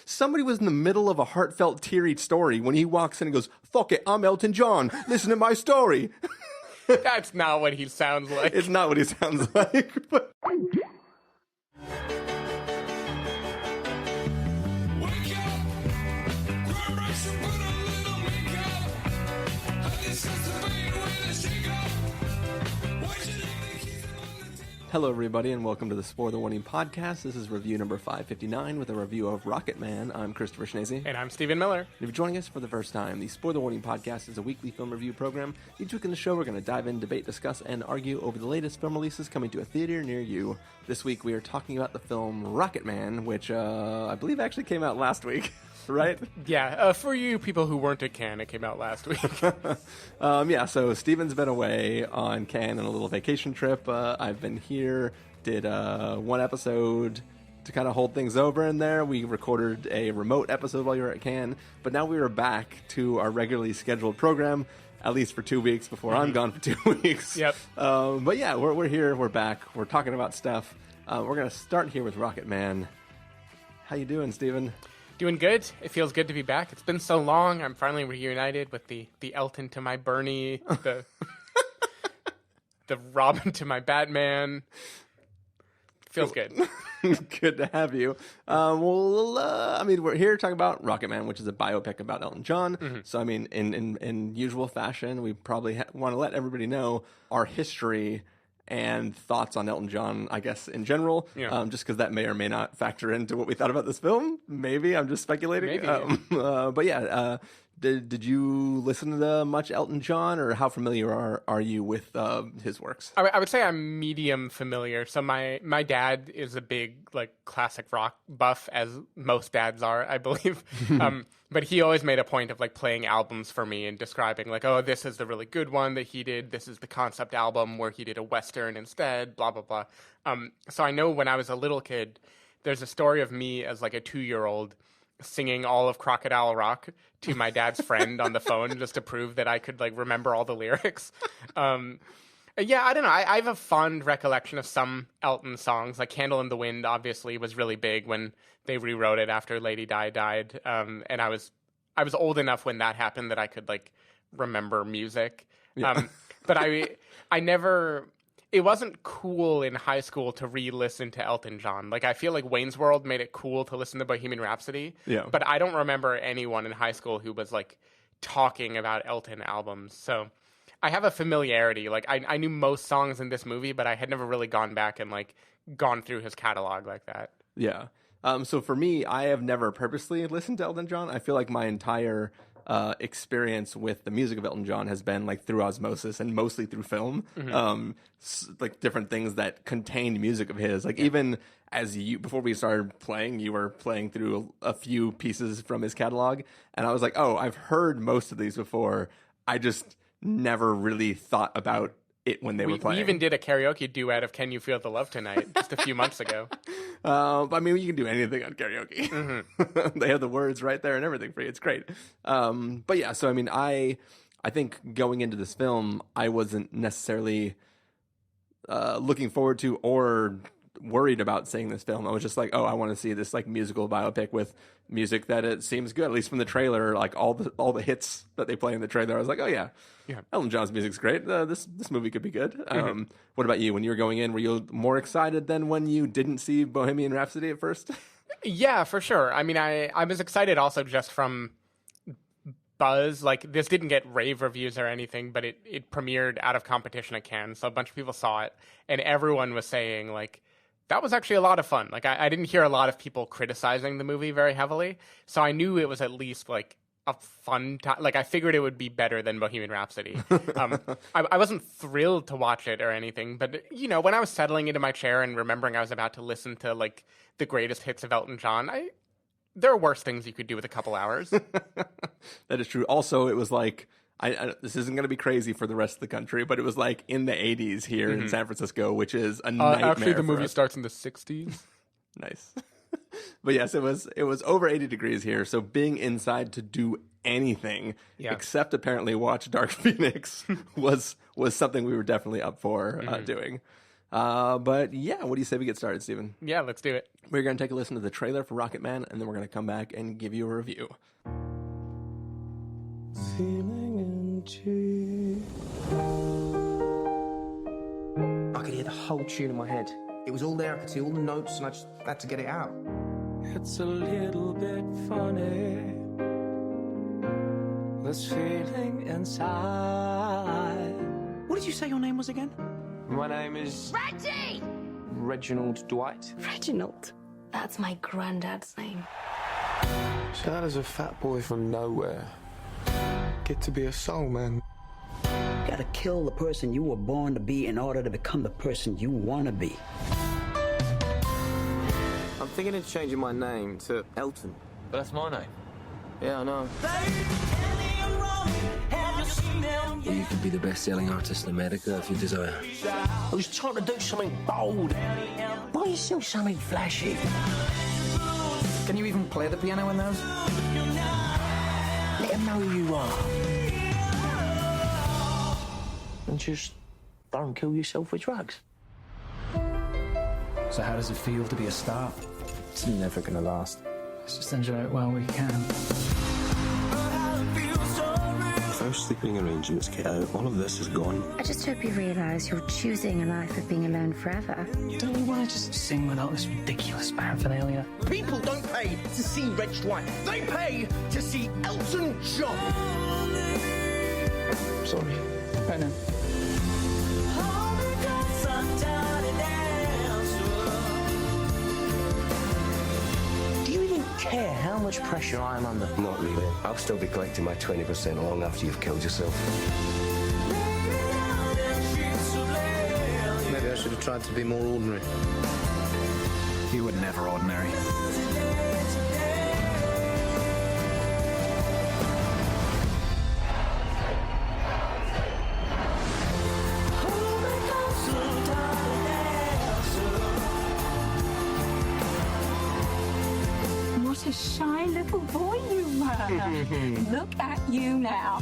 Somebody was in the middle of a heartfelt, teary story when he walks in and goes, "Fuck it, I'm Elton John. Listen to my story." That's not what he sounds like. It's not what he sounds like, but... Hello, everybody, and welcome to the Spoiler Warning Podcast. This is review number 559 with a review of Rocketman. I'm Christopher Schnese. And I'm Stephen Miller. If you're joining us for the first time, the Spoiler Warning Podcast is a weekly film review program. Each week in the show, we're going to dive in, debate, discuss, and argue over the latest film releases coming to a theater near you. This week, we are talking about the film Rocketman, which I believe actually came out last week. Right? Yeah, for you people who weren't at Cannes, it came out last week. So Steven's been away on Cannes on a little vacation trip. I've been here, did one episode to kind of hold things over in there. We recorded a remote episode while you were at Cannes, but now we are back to our regularly scheduled program, at least for 2 weeks before I'm gone for 2 weeks. Yep. But yeah, we're here, we're back, we're talking about stuff. We're going to start here with Rocketman. How you doing, Steven? Doing good. It feels good to be back. It's been so long. I'm finally reunited with the Elton to my Bernie, the Robin to my Batman. Feels good. Good to have you. We're here talking about Rocketman, which is a biopic about Elton John. Mm-hmm. So, I mean, in usual fashion, we probably want to let everybody know our history and thoughts on Elton John, I guess, in general, just because that may or may not factor into what we thought about this film. Maybe, I'm just speculating. Maybe. Did you listen to much Elton John, or how familiar are you with his works? I would say I'm medium familiar. So my dad is a big classic rock buff, as most dads are, I believe. But he always made a point of playing albums for me and describing this is the really good one that he did. This is the concept album where he did a Western instead, blah, blah, blah. So I know when I was a little kid, there's a story of me as a 2-year-old singing all of Crocodile Rock to my dad's friend on the phone just to prove that I could remember all the lyrics. Yeah, I don't know. I have a fond recollection of some Elton songs, like Candle in the Wind obviously was really big when they rewrote it after Lady Di died. And I was old enough when that happened that I could remember music. Yeah. But I never... It wasn't cool in high school to re-listen to Elton John. I feel like Wayne's World made it cool to listen to Bohemian Rhapsody. Yeah. But I don't remember anyone in high school who was talking about Elton albums. So I have a familiarity. I knew most songs in this movie, but I had never really gone back and gone through his catalog like that. Yeah. So for me, I have never purposely listened to Elton John. I feel like my entire experience with the music of Elton John has been through osmosis and mostly through film. Mm-hmm. Different things that contained music of his. Even as before we started playing, you were playing through a few pieces from his catalog, and I was like, oh, I've heard most of these before. I just never really thought about it when they were playing. We even did a karaoke duet of Can You Feel the Love Tonight just a few months ago. I mean, you can do anything on karaoke. Mm-hmm. They have the words right there and everything for you. It's great. But yeah, so I mean, I think going into this film, I wasn't necessarily looking forward to or worried about seeing this film. I was just I want to see this musical biopic with music that it seems good, at least from the trailer. All the hits that they play in the trailer, I was oh yeah, Elton John's music's great. This movie could be good. Mm-hmm. What about you? When you were going in, were you more excited than when you didn't see Bohemian Rhapsody at first? Yeah, for sure. I mean, I was excited also just from buzz. This didn't get rave reviews or anything, but it premiered out of competition at Cannes, so a bunch of people saw it, and everyone was saying that was actually a lot of fun. I didn't hear a lot of people criticizing the movie very heavily, so I knew it was at least a fun time. I figured it would be better than Bohemian Rhapsody. I wasn't thrilled to watch it or anything, but when I was settling into my chair and remembering I was about to listen to the greatest hits of Elton John, there are worse things you could do with a couple hours. That is true. Also, it was this isn't going to be crazy for the rest of the country, but it was in the 80s here in San Francisco, which is a nightmare. Actually, the movie starts in the 60s. Nice. But yes, it was over 80 degrees here, so being inside to do anything except apparently watch Dark Phoenix was something we were definitely up for doing. But yeah, what do you say we get started, Steven? Yeah, let's do it. We're going to take a listen to the trailer for Rocketman, and then we're going to come back and give you a review. Feeling in cheek. I could hear the whole tune in my head. It was all there, I could see all the notes, and I just had to get it out. It's a little bit funny, this feeling inside. What did you say your name was again? My name is Reggie! Reginald Dwight. Reginald. That's my granddad's name. So how does a fat boy from nowhere get to be a soul man? You gotta kill the person you were born to be in order to become the person you want to be. I'm thinking of changing my name to Elton. But that's my name. Yeah, I know. You could be the best-selling artist in America if you desire. I was trying to do something bold. Why are you still something flashy? Can you even play the piano in those? Let them know who you are. And just don't kill yourself with drugs. So how does it feel to be a star? It's never gonna last. Let's just enjoy it while we can. First sleeping arrangements get out, all of this is gone. I just hope you realise you're choosing a life of being alone forever. Don't you want to just sing without this ridiculous paraphernalia? People don't pay to see Reg Dwight. They pay to see Elton John. Sorry. I know. Do you even care how much pressure I'm under? Not really. I'll still be collecting my 20% long after you've killed yourself. Maybe I should have tried to be more ordinary. You were never ordinary. What a shy little boy you were. Look at you now.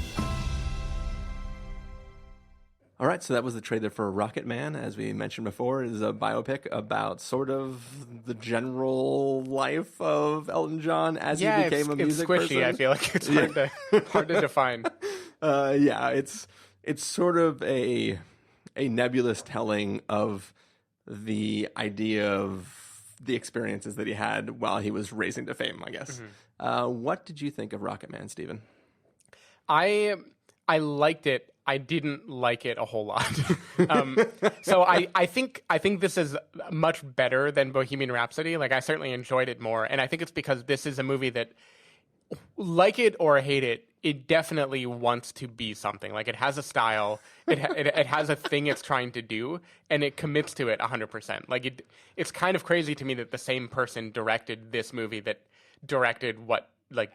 All right, so that was the trailer for Rocketman. As we mentioned before, it is a biopic about sort of the general life of Elton John as he became a music it's squishy. person. I feel like it's hard to define. Yeah, it's sort of a nebulous telling of the idea of the experiences that he had while he was raising to fame, I guess. What did you think of Rocketman, Stephen? I liked it. I didn't like it a whole lot. So I think this is much better than Bohemian Rhapsody. Like, I certainly enjoyed it more, and I think it's because this is a movie that, like it or hate it, it definitely wants to be something. Like, it has a style, it has a thing it's trying to do, and it commits to it 100%. Like, it's kind of crazy to me that the same person directed this movie that directed what, like,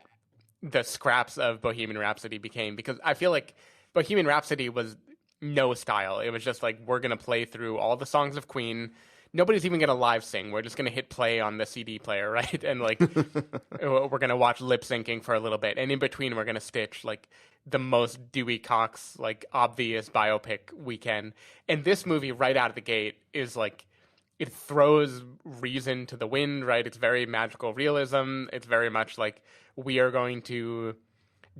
the scraps of Bohemian Rhapsody became, because I feel like Bohemian Rhapsody was no style. It was just like, we're going to play through all the songs of Queen. Nobody's even going to live sing. We're just going to hit play on the CD player, right? And like, we're going to watch lip syncing for a little bit. And in between, we're going to stitch like the most Dewey Cox, like obvious biopic we can. And this movie right out of the gate is like, it throws reason to the wind, right? It's very magical realism. It's very much like, we are going to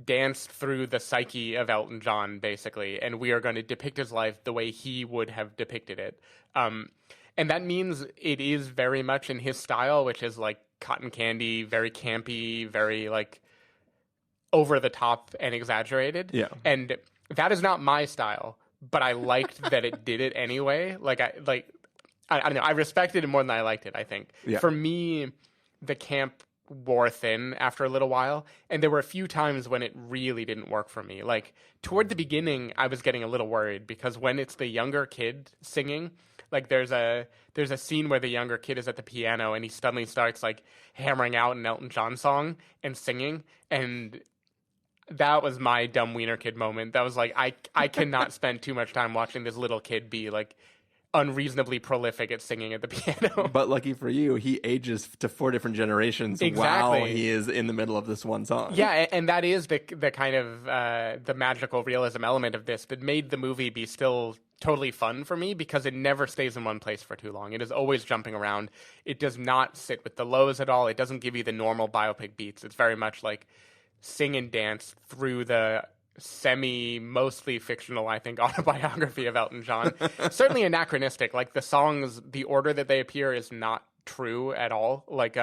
dance through the psyche of Elton John, basically, and we are going to depict his life the way he would have depicted it. And that means it is very much in his style, which is like cotton candy, very campy, very like over the top and exaggerated. Yeah. And that is not my style, but I liked that it did it anyway. I don't know. I respected it more than I liked it, I think. Yeah. For me, the camp wore thin after a little while, and there were a few times when it really didn't work for me. Like, toward the beginning, I was getting a little worried, because when it's the younger kid singing, like there's a scene where the younger kid is at the piano and he suddenly starts like hammering out an Elton John song and singing, and that was my dumb wiener kid moment. That was like, I cannot spend too much time watching this little kid be like unreasonably prolific at singing at the piano. But lucky for you, he ages to 4 different generations Exactly. while he is in the middle of this one song. Yeah, and that is the kind of the magical realism element of this that made the movie be still totally fun for me, because it never stays in one place for too long. It is always jumping around. It does not sit with the lows at all. It doesn't give you the normal biopic beats. It's very much like sing and dance through the mostly fictional, I think, autobiography of Elton John. Certainly anachronistic. Like the songs, the order that they appear is not true at all. Like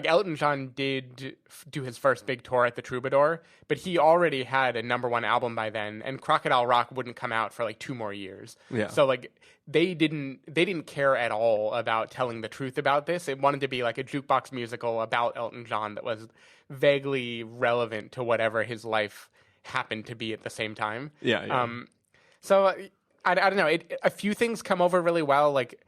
Elton John did do his first big tour at the Troubadour, but he already had a #1 album by then, and Crocodile Rock wouldn't come out for like 2 more years. Yeah. So like they didn't care at all about telling the truth about this. It wanted to be like a jukebox musical about Elton John that was vaguely relevant to whatever his life happened to be at the same time. Yeah. So I don't know. A few things come over really well, like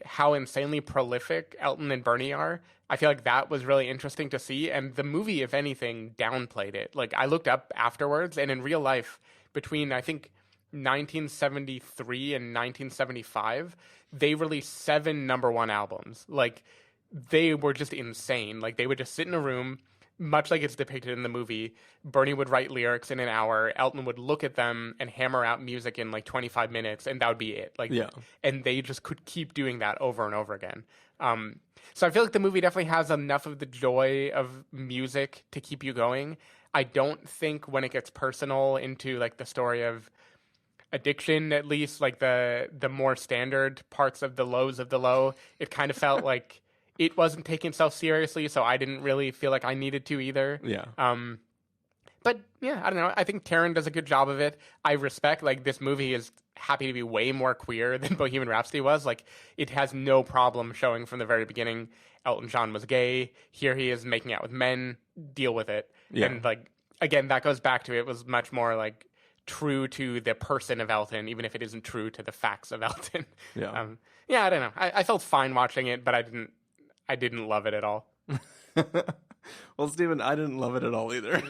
how insanely prolific Elton and Bernie are. I feel like that was really interesting to see, and the movie, if anything, downplayed it. Like I looked up afterwards, and in real life, between I think 1973 and 1975, they released 7 #1 albums. Like they were just insane. Like they would just sit in a room, much like it's depicted in the movie. Bernie would write lyrics in an hour. Elton would look at them and hammer out music in like 25 minutes, and that would be it. Like, yeah. And they just could keep doing that over and over again. So I feel like the movie definitely has enough of the joy of music to keep you going. I don't think when it gets personal into like the story of addiction, at least like the more standard parts of the lows of the low, it kind of felt like it wasn't taking itself seriously, so I didn't really feel like I needed to either. Yeah. But yeah, I don't know. I think Taron does a good job of it. I respect, like, this movie is happy to be way more queer than Bohemian Rhapsody was. Like, it has no problem showing from the very beginning Elton John was gay. Here he is making out with men. Deal with it. Yeah. And, like, again, that goes back to it was much more, like, true to the person of Elton, even if it isn't true to the facts of Elton. Yeah. Yeah, I don't know. I felt fine watching it, but I didn't love it at all. Well, Stephen, I didn't love it at all either.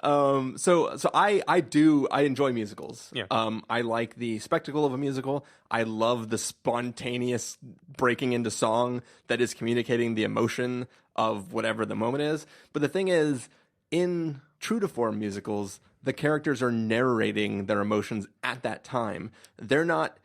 So I enjoy musicals. Yeah. I like the spectacle of a musical. I love the spontaneous breaking into song that is communicating the emotion of whatever the moment is. But the thing is, in true to form musicals, the characters are narrating their emotions at that time. They're not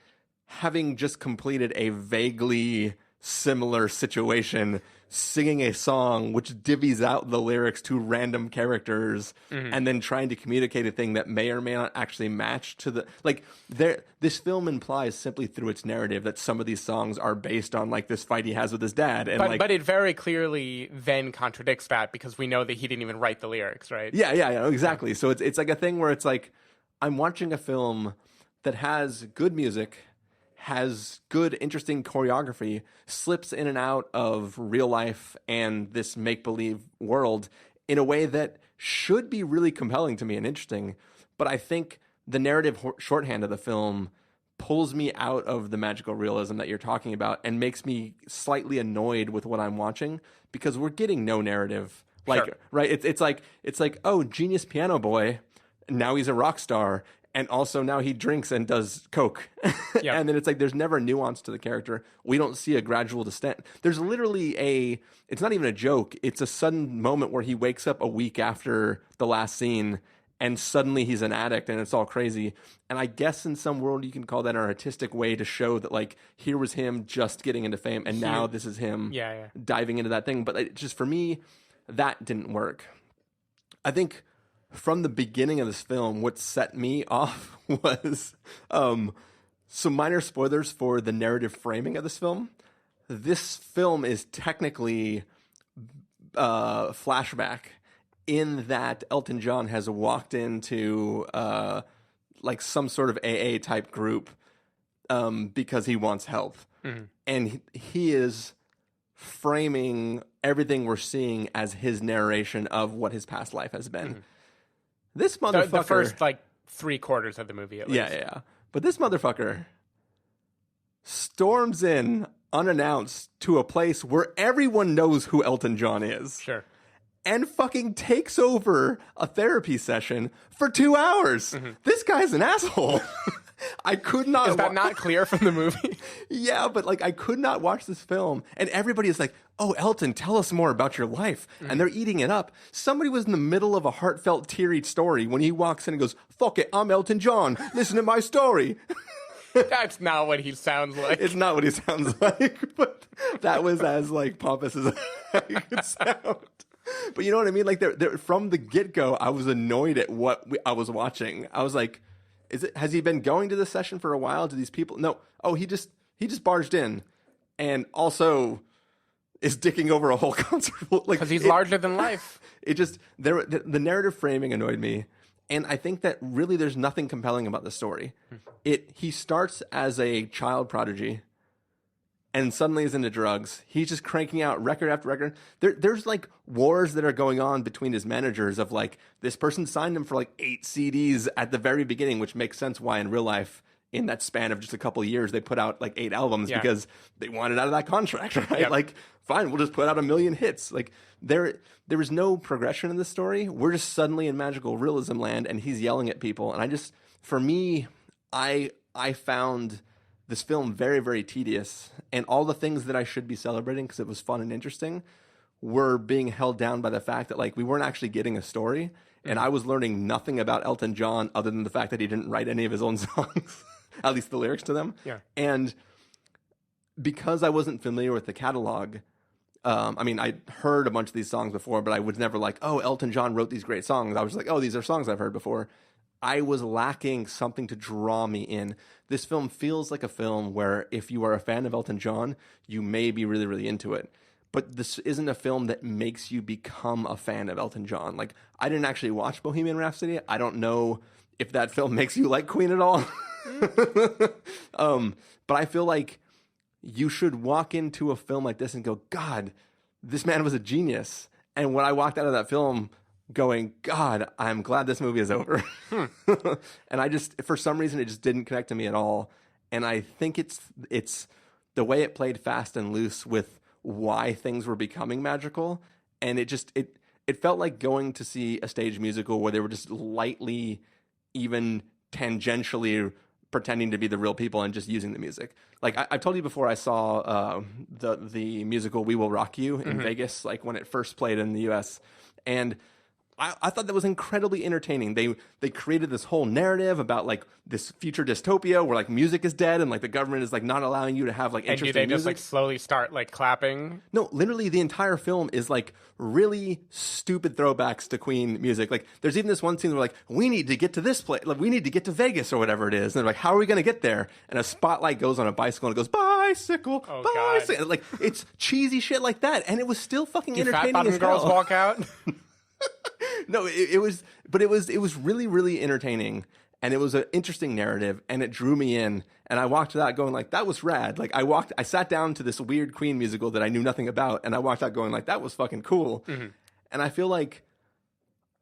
having just completed a vaguely similar situation, singing a song which divvies out the lyrics to random characters and then trying to communicate a thing that may or may not actually match to the, like, this film implies simply through its narrative that some of these songs are based on like this fight he has with his dad, and but it very clearly then contradicts that, because we know that he didn't even write the lyrics, right? Yeah, exactly. So it's like a thing where it's like I'm watching a film that has good music, has good, interesting choreography, slips in and out of real life and this make-believe world in a way that should be really compelling to me and interesting. But I think the narrative shorthand of the film pulls me out of the magical realism that you're talking about and makes me slightly annoyed with what I'm watching, because we're getting no narrative. Like, Sure. Right? It's like, oh, genius piano boy, now he's a rock star. And also now he drinks and does coke. Yep. And then it's like there's never nuance to the character. We don't see a gradual descent. There's literally it's not even a joke. It's a sudden moment where he wakes up a week after the last scene and suddenly he's an addict and it's all crazy. And I guess in some world you can call that an artistic way to show that, like, here was him just getting into fame and now this is him diving into that thing. But just for me, that didn't work. I think from the beginning of this film, what set me off was some minor spoilers for the narrative framing of this film. This film is technically flashback in that Elton John has walked into like some sort of AA type group because he wants help. Mm-hmm. And he is framing everything we're seeing as his narration of what his past life has been. Mm-hmm. This motherfucker... The first, like, 3/4 of the movie, at least. Yeah. But this motherfucker storms in unannounced to a place where everyone knows who Elton John is. Sure. And fucking takes over a therapy session for 2 hours. Mm-hmm. This guy's an asshole. I could not. Is that not clear from the movie? Yeah, but like I could not watch this film, and everybody is like, "Oh, Elton, tell us more about your life," and they're eating it up. Somebody was in the middle of a heartfelt, teary story when he walks in and goes, "Fuck it, I'm Elton John. Listen to my story." That's not what he sounds like. It's not what he sounds like, but that was as like pompous as I could sound. But you know what I mean? Like, from the get-go, I was annoyed at what I was watching. I was like, has he been going to this session for a while? Do these people? No. Oh, he just barged in, and also is dicking over a whole concert. Like, because he's larger than life. It just the narrative framing annoyed me, and I think that really there's nothing compelling about the story. He starts as a child prodigy, and suddenly is into drugs. He's just cranking out record after record. There's like wars that are going on between his managers of like, this person signed him for like 8 CDs at the very beginning, which makes sense why in real life, in that span of just a couple of years, they put out like 8 albums because they wanted out of that contract, right? Yep. Like, fine, we'll just put out 1 million hits. Like, there was no progression in the story. We're just suddenly in magical realism land, and he's yelling at people. And for me, I found this film very, very tedious, and all the things that I should be celebrating because it was fun and interesting were being held down by the fact that like we weren't actually getting a story, and I was learning nothing about Elton John other than the fact that he didn't write any of his own songs, at least the lyrics to them. Yeah. And because I wasn't familiar with the catalog, I mean, I heard a bunch of these songs before, but I was never like, oh, Elton John wrote these great songs. I was like, oh, these are songs I've heard before. I was lacking something to draw me in. This film feels like a film where if you are a fan of Elton John, you may be really, really into it. But this isn't a film that makes you become a fan of Elton John. Like, I didn't actually watch Bohemian Rhapsody. I don't know if that film makes you like Queen at all. But I feel like you should walk into a film like this and go, God, this man was a genius. And when I walked out of that film going, God, I'm glad this movie is over. And I just, for some reason, it just didn't connect to me at all. And I think it's the way it played fast and loose with why things were becoming magical. And it felt like going to see a stage musical where they were just lightly, even tangentially pretending to be the real people and just using the music. Like I've told you before, I saw the musical We Will Rock You in Vegas, like when it first played in the US. And I thought that was incredibly entertaining. They created this whole narrative about like this future dystopia where like music is dead and like the government is like not allowing you to have like interesting music. And do they just like slowly start like clapping? No, literally the entire film is like really stupid throwbacks to Queen music. Like there's even this one scene where like, we need to get to this place, like we need to get to Vegas or whatever it is. And they're like, how are we going to get there? And a spotlight goes on a bicycle and it goes, bicycle, bicycle. God. Like it's cheesy shit like that. And it was still fucking entertaining. Fat bottom girls walk out? No, it was really, really entertaining, and it was an interesting narrative, and it drew me in, and I walked out going like, that was rad. Like I sat down to this weird Queen musical that I knew nothing about, and I walked out going like, that was fucking cool. Mm-hmm. And I feel like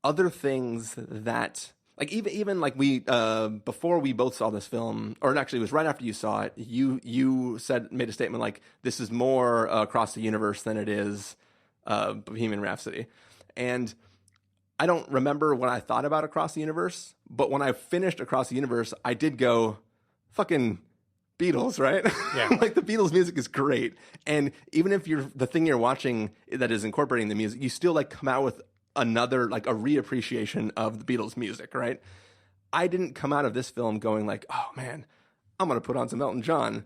other things that, like even like we, before we both saw this film, or actually it was right after you saw it, you made a statement like, this is more Across the Universe than it is Bohemian Rhapsody. And I don't remember what I thought about Across the Universe, but when I finished Across the Universe, I did go, fucking Beatles, right? Yeah. Like the Beatles music is great. And even if the thing you're watching that is incorporating the music, you still like come out with another, like a reappreciation of the Beatles music, right? I didn't come out of this film going like, oh man, I'm going to put on some Elton John.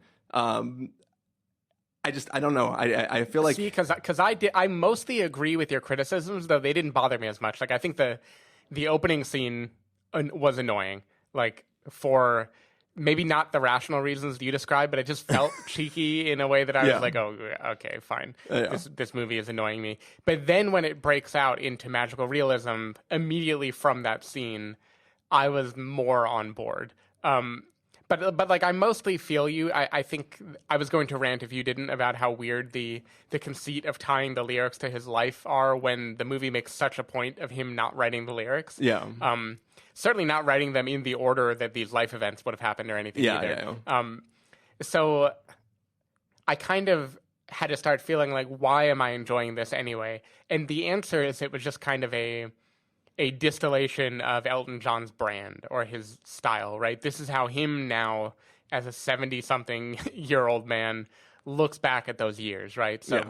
I don't know. I feel like... See, because I mostly agree with your criticisms, though they didn't bother me as much. Like, I think the opening scene was annoying. Like, for maybe not the rational reasons you described, but it just felt cheeky in a way that I was like, oh, okay, fine. Yeah. This movie is annoying me. But then when it breaks out into magical realism, immediately from that scene, I was more on board. But like I mostly feel you. I think I was going to rant if you didn't about how weird the conceit of tying the lyrics to his life are when the movie makes such a point of him not writing the lyrics. Yeah. Certainly not writing them in the order that these life events would have happened or anything either. Yeah. So I kind of had to start feeling like, why am I enjoying this anyway? And the answer is it was just kind of a distillation of Elton John's brand or his style, right? This is how him now, as a 70-something-year-old man, looks back at those years, right? So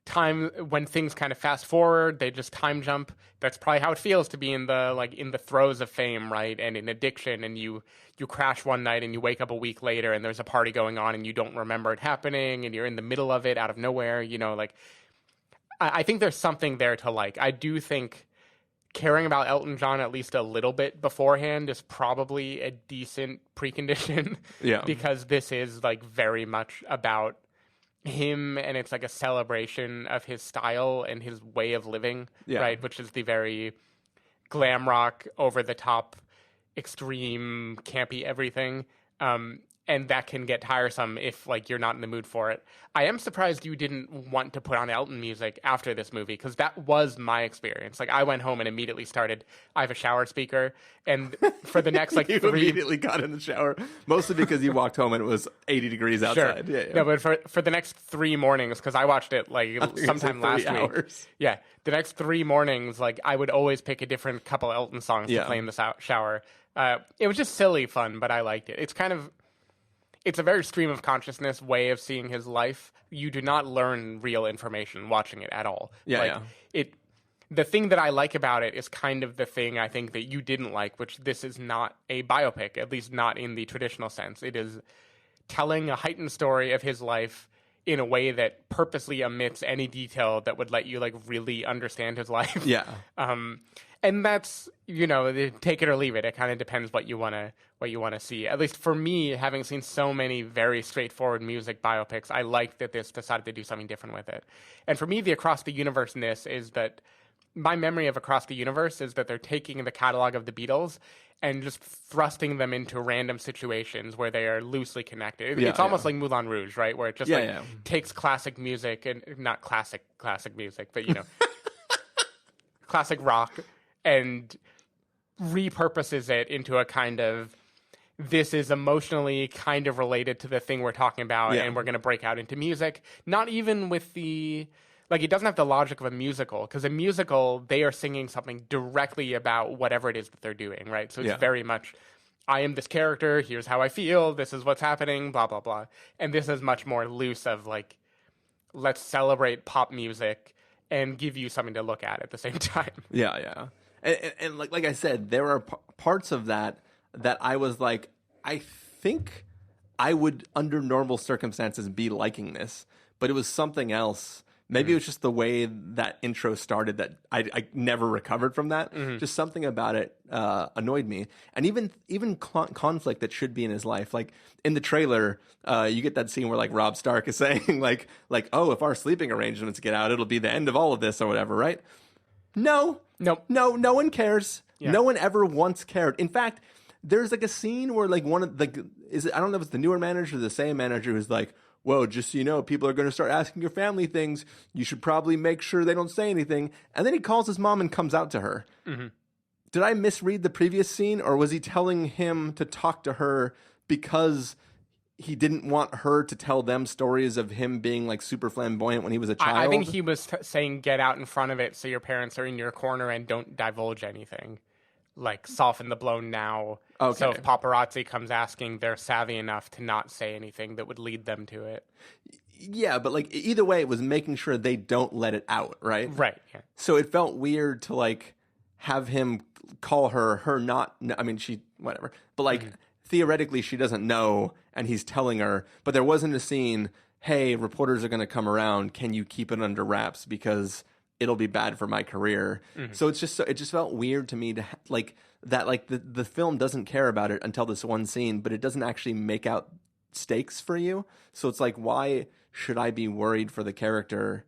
time, when things kind of fast forward, they just time jump. That's probably how it feels to be in the throes of fame, right? And in addiction, and you crash one night and you wake up a week later and there's a party going on and you don't remember it happening and you're in the middle of it out of nowhere, you know, like I think there's something there to like. I do think caring about Elton John at least a little bit beforehand is probably a decent precondition. Yeah. Because this is like very much about him, and it's like a celebration of his style and his way of living, right? Which is the very glam rock, over the top, extreme, campy everything. And that can get tiresome if like you're not in the mood for it. I am surprised you didn't want to put on Elton music after this movie, because that was my experience. Like I went home and immediately started, I have a shower speaker, and for the next like you immediately got in the shower, mostly because you walked home and it was 80 degrees outside. Sure. No, but for the next 3 mornings, because I watched it like sometime last week. Yeah, the next 3 mornings, like I would always pick a different couple Elton songs to play in the shower. It was just silly fun, but I liked it. It's a very stream of consciousness way of seeing his life. You do not learn real information watching it at all. The thing that I like about it is kind of the thing I think that you didn't like, which this is not a biopic, at least not in the traditional sense. It is telling a heightened story of his life in a way that purposely omits any detail that would let you like really understand his life. Yeah. And that's, you know, take it or leave it. It kind of depends what you want to see. At least for me, having seen so many very straightforward music biopics, I like that this decided to do something different with it. And for me, the Across the Universe-ness is that my memory of Across the Universe is that they're taking the catalog of the Beatles and just thrusting them into random situations where they are loosely connected. It's almost like Moulin Rouge, right? Where it just takes classic music, and not classic music, but, you know, classic rock, and repurposes it into a kind of, this is emotionally kind of related to the thing we're talking about, and we're going to break out into music. Not even with the, like, it doesn't have the logic of a musical, because a musical, they are singing something directly about whatever it is that they're doing, right? So it's very much, I am this character, here's how I feel, this is what's happening, blah, blah, blah. And this is much more loose of, like, let's celebrate pop music and give you something to look at the same time. Yeah. And like I said, there are parts of that I was like, I think I would, under normal circumstances, be liking this. But it was something else. Maybe it was just the way that intro started that I never recovered from that. Just something about it annoyed me. And even conflict that should be in his life. Like, in the trailer, you get that scene where, like, Rob Stark is saying, like, oh, if our sleeping arrangements get out, it'll be the end of all of this or whatever, right? No one cares. No one ever once cared. In fact, there's like a scene where like one of the I don't know if it's the newer manager or the same manager who's like, well, just so you know, people are going to start asking your family things. You should probably make sure they don't say anything. And then he calls his mom and comes out to her. Did I misread the previous scene, or was he telling him to talk to her because he didn't want her to tell them stories of him being like super flamboyant when he was a child? I think he was saying get out in front of it so your parents are in your corner and don't divulge anything. Like, soften the blow now. Okay. So if paparazzi comes asking, they're savvy enough to not say anything that would lead them to it. Yeah, but like either way, it was making sure they don't let it out, right? Right. Yeah. So it felt weird to like have him call her not. I mean, she whatever, but like theoretically, she doesn't know, and he's telling her. But there wasn't a scene. Hey, reporters are going to come around. Can you keep it under wraps because it'll be bad for my career? So it just felt weird to me to like that. Like the film doesn't care about it until this one scene, but it doesn't actually make out stakes for you. So it's like, why should I be worried for the character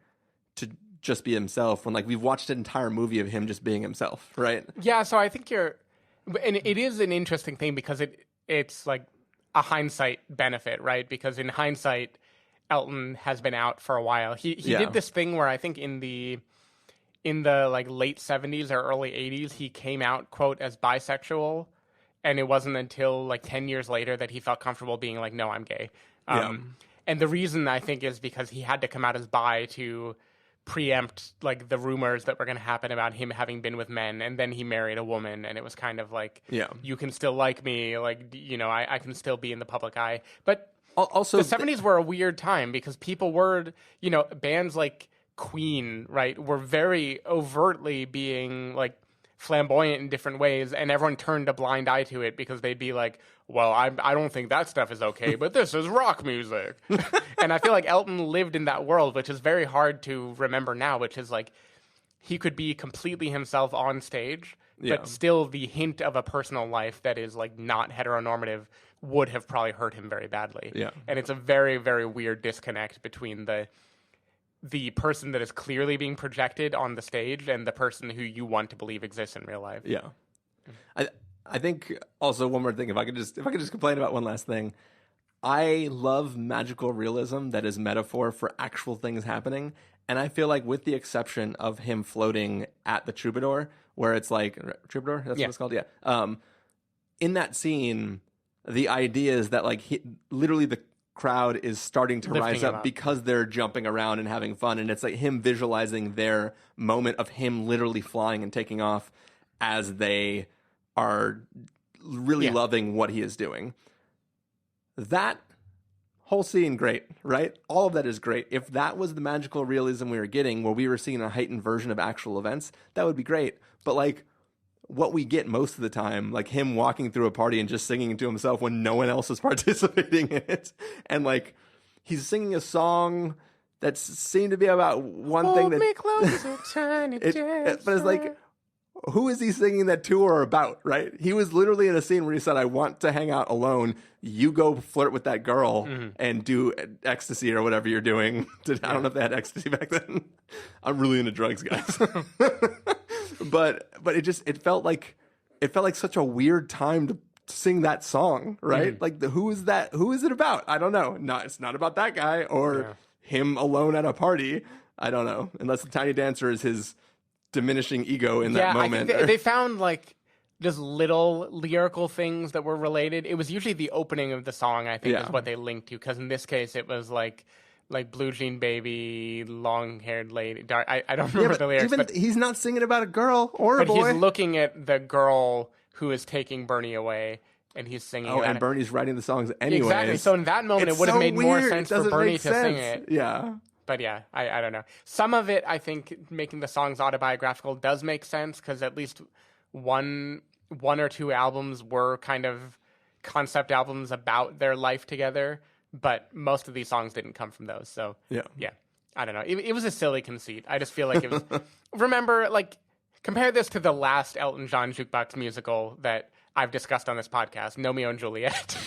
to just be himself when like we've watched an entire movie of him just being himself, right? Yeah. So I think and it is an interesting thing because it's like a hindsight benefit, right? Because in hindsight, Elton has been out for a while. He did this thing where I think in the like late 70s or early 80s, he came out, quote, as bisexual. And it wasn't until like 10 years later that he felt comfortable being like, no, I'm gay. And the reason I think is because he had to come out as bi to preempt like the rumors that were going to happen about him having been with men, and then he married a woman, and it was kind of like, you can still like me, like, you know, I can still be in the public eye. But also the 70s were a weird time because people were, you know, bands like Queen, right, were very overtly being like flamboyant in different ways, and everyone turned a blind eye to it because they'd be like, well, I don't think that stuff is okay, but this is rock music. And I feel like Elton lived in that world, which is very hard to remember now, which is like he could be completely himself on stage, but still the hint of a personal life that is like not heteronormative would have probably hurt him very badly. And it's a very, very weird disconnect between the person that is clearly being projected on the stage and the person who you want to believe exists in real life. I think also one more thing, if I could just complain about one last thing. I love magical realism that is metaphor for actual things happening. And I feel like with the exception of him floating at the Troubadour, where it's like, Troubadour? That's what it's called? Yeah. In that scene, the idea is that like literally the crowd is starting to rise up because they're jumping around and having fun. And it's like him visualizing their moment of him literally flying and taking off as they are really loving what he is doing. That whole scene, great, right? All of that is great. If that was the magical realism we were getting, where we were seeing a heightened version of actual events, that would be great. But like what we get most of the time, like him walking through a party and just singing to himself when no one else is participating in it, and like he's singing a song that seemed to be about one thing that me closer, tiny but it's like, who is he singing that to or about, right? He was literally in a scene where he said, I want to hang out alone. You go flirt with that girl and do ecstasy or whatever you're doing. I don't know if they had ecstasy back then. I'm really into drugs, guys. but it felt like such a weird time to sing that song, right? Like who is that? Who is it about? I don't know. No, it's not about that guy or him alone at a party. I don't know. Unless the Tiny Dancer is his diminishing ego in that moment. I think they found like just little lyrical things that were related. It was usually the opening of the song, I think, is what they linked to. Because in this case, it was like blue jean baby, long haired lady. Dark. I don't remember the lyrics. But he's not singing about a girl or a boy. But he's looking at the girl who is taking Bernie away, and he's singing. Oh, and Bernie's writing the songs anyway. Exactly. So in that moment, it would have made more sense for Bernie to sing it. Yeah. But yeah, I don't know. Some of it, I think, making the songs autobiographical does make sense because at least one or two albums were kind of concept albums about their life together. But most of these songs didn't come from those. So yeah, I don't know. It was a silly conceit. I just feel like it was. Remember, like, compare this to the last Elton John jukebox musical that I've discussed on this podcast, Romeo and Juliet.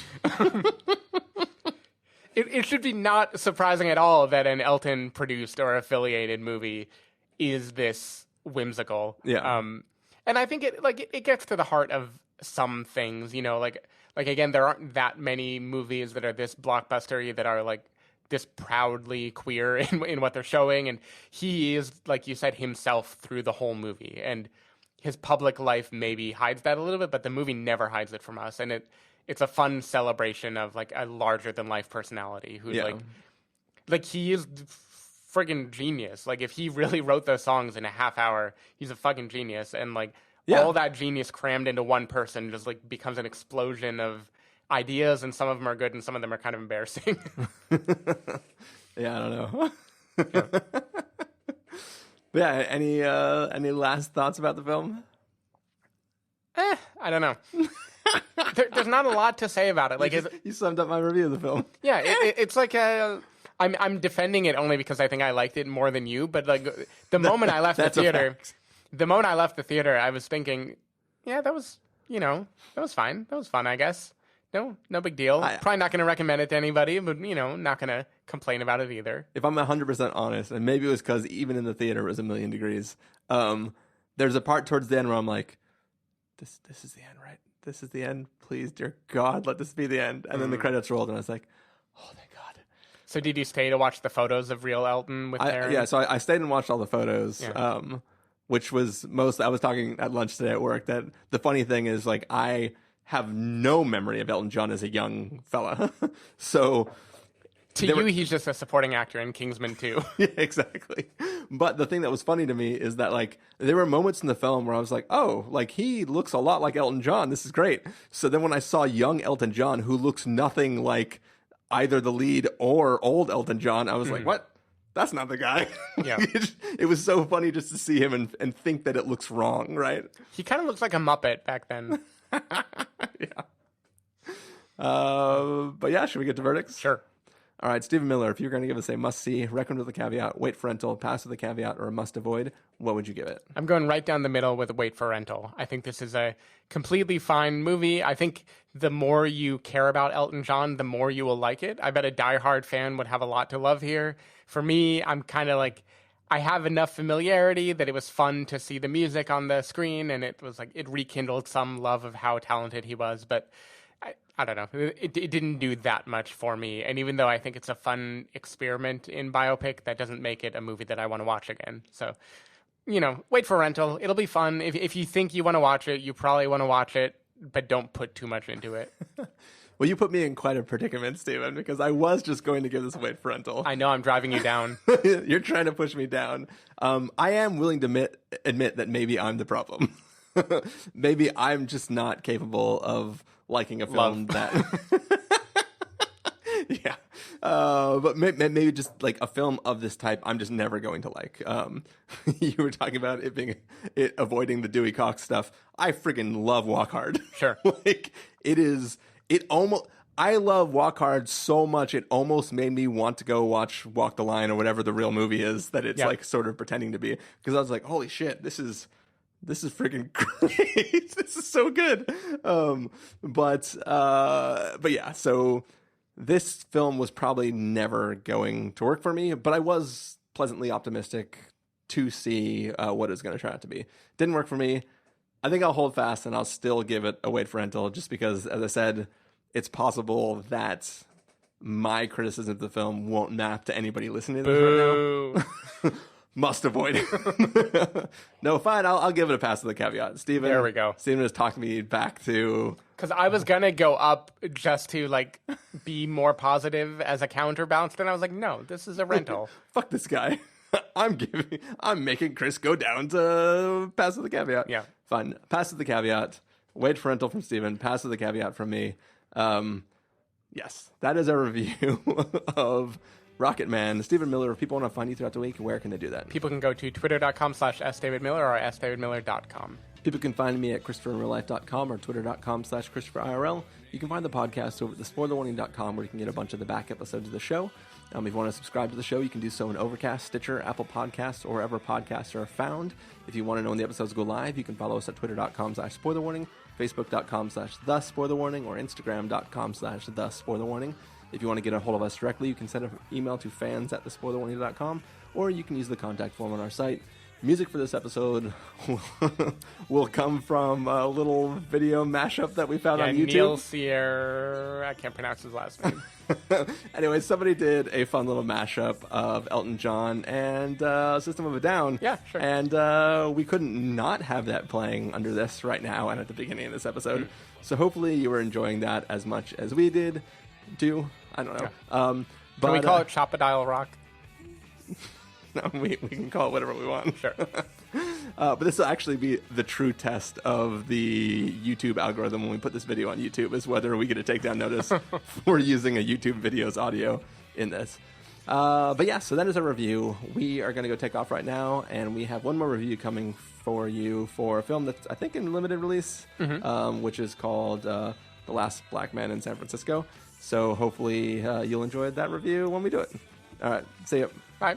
It should be not surprising at all that an Elton produced or affiliated movie is this whimsical. Yeah. And I think it gets to the heart of some things, you know, like again, there aren't that many movies that are this blockbustery that are like this proudly queer in what they're showing. And he is, like you said, himself through the whole movie. And his public life maybe hides that a little bit, but the movie never hides it from us. And it's a fun celebration of like a larger than life personality who's like he is friggin' genius. Like if he really wrote those songs in a half hour, he's a fucking genius. And like all that genius crammed into one person just like becomes an explosion of ideas, and some of them are good and some of them are kind of embarrassing. Yeah, I don't know. Yeah, any last thoughts about the film? I don't know. There's not a lot to say about it. Like you summed up my review of the film. Yeah, it's like I'm defending it only because I think I liked it more than you. But like the moment I left the theater, I was thinking, yeah, that was fine. That was fun, I guess. No big deal. Probably not going to recommend it to anybody, but not going to complain about it either. If I'm 100% honest, and maybe it was because even in the theater it was a million degrees. There's a part towards the end where I'm like, this is the end, right? This is the end. Please, dear God, let this be the end. And then the credits rolled, and I was like, oh, thank God. So did you stay to watch the photos of real Elton with Taron? Yeah, so I stayed and watched all the photos, which was I was talking at lunch today at work that the funny thing is, like, I have no memory of Elton John as a young fella. So To you, he's just a supporting actor in Kingsman 2. Yeah, exactly. But the thing that was funny to me is that, like, there were moments in the film where I was like, oh, like, he looks a lot like Elton John. This is great. So then when I saw young Elton John, who looks nothing like either the lead or old Elton John, I was like, what? That's not the guy. Yeah. It was so funny just to see him and think that it looks wrong, right? He kind of looks like a Muppet back then. Yeah. But yeah, should we get to verdicts? Sure. All right, Stephen Miller, if you're going to give us a must-see, recommend with a caveat, wait for rental, pass with a caveat, or a must-avoid, what would you give it? I'm going right down the middle with wait for rental. I think this is a completely fine movie. I think the more you care about Elton John, the more you will like it. I bet a diehard fan would have a lot to love here. For me, I'm kind of like, I have enough familiarity that it was fun to see the music on the screen, and it was like, it rekindled some love of how talented he was, but I don't know. It didn't do that much for me. And even though I think it's a fun experiment in biopic, that doesn't make it a movie that I want to watch again. So, wait for rental. It'll be fun. If you think you want to watch it, you probably want to watch it, but don't put too much into it. Well, you put me in quite a predicament, Stephen, because I was just going to give this wait for rental. I know I'm driving you down. You're trying to push me down. I am willing to admit that maybe I'm the problem. Maybe I'm just not capable of liking a film that yeah but maybe just like a film of this type I'm just never going to like. You were talking about it avoiding the Dewey Cox stuff. I freaking love Walk Hard. Sure. Like I love Walk Hard so much it almost made me want to go watch Walk the Line or whatever the real movie is that it's like sort of pretending to be, because I was like, holy shit, this is freaking great. This is so good. But yeah, so this film was probably never going to work for me, but I was pleasantly optimistic to see what it's going to turn out to be. Didn't work for me. I think I'll hold fast and I'll still give it a wait for rental, just because, as I said, it's possible that my criticism of the film won't map to anybody listening to this right now. Must avoid. No, fine. I'll give it a pass with a caveat. Steven. There we go. Steven has talked me back to... Because I was going to go up just to like be more positive as a counterbalance. Then I was like, no, this is a rental. Fuck this guy. I'm making Chris go down to pass with a caveat. Yeah. Fine. Pass with the caveat. Wait for rental from Steven. Pass with the caveat from me. Yes. That is our review of Rocketman. Stephen Miller, if people want to find you throughout the week, where can they do that? People can go to twitter.com/sdavidmiller or sdavidmiller.com. People can find me at ChristopherInRealLife.com or Twitter.com/ChristopherIRL. You can find the podcast over at thespoilerwarning.com, where you can get a bunch of the back episodes of the show. If you want to subscribe to the show, you can do so in Overcast, Stitcher, Apple Podcasts, or wherever podcasts are found. If you want to know when the episodes go live, you can follow us at Twitter.com/SpoilerWarning, Facebook.com/TheSpoilerWarning, or Instagram.com/TheSpoilerWarning. If you want to get a hold of us directly, you can send an email to fans@thespoilerwarning.com, or you can use the contact form on our site. Music for this episode will come from a little video mashup that we found on YouTube. Neilcic, I can't pronounce his last name. Anyway, somebody did a fun little mashup of Elton John and System of a Down. Yeah, sure. And we couldn't not have that playing under this right now and at the beginning of this episode. So hopefully you were enjoying that as much as we did. I don't know. Yeah. But, can we call it Crocodile Rock? No, we can call it whatever we want. Sure. But this will actually be the true test of the YouTube algorithm when we put this video on YouTube, is whether we get a takedown notice for using a YouTube video's audio in this. But yeah, so that is our review. We are going to go take off right now, and we have one more review coming for you for a film that's, I think, in limited release, which is called The Last Black Man in San Francisco. So hopefully you'll enjoy that review when we do it. All right, see you. Bye.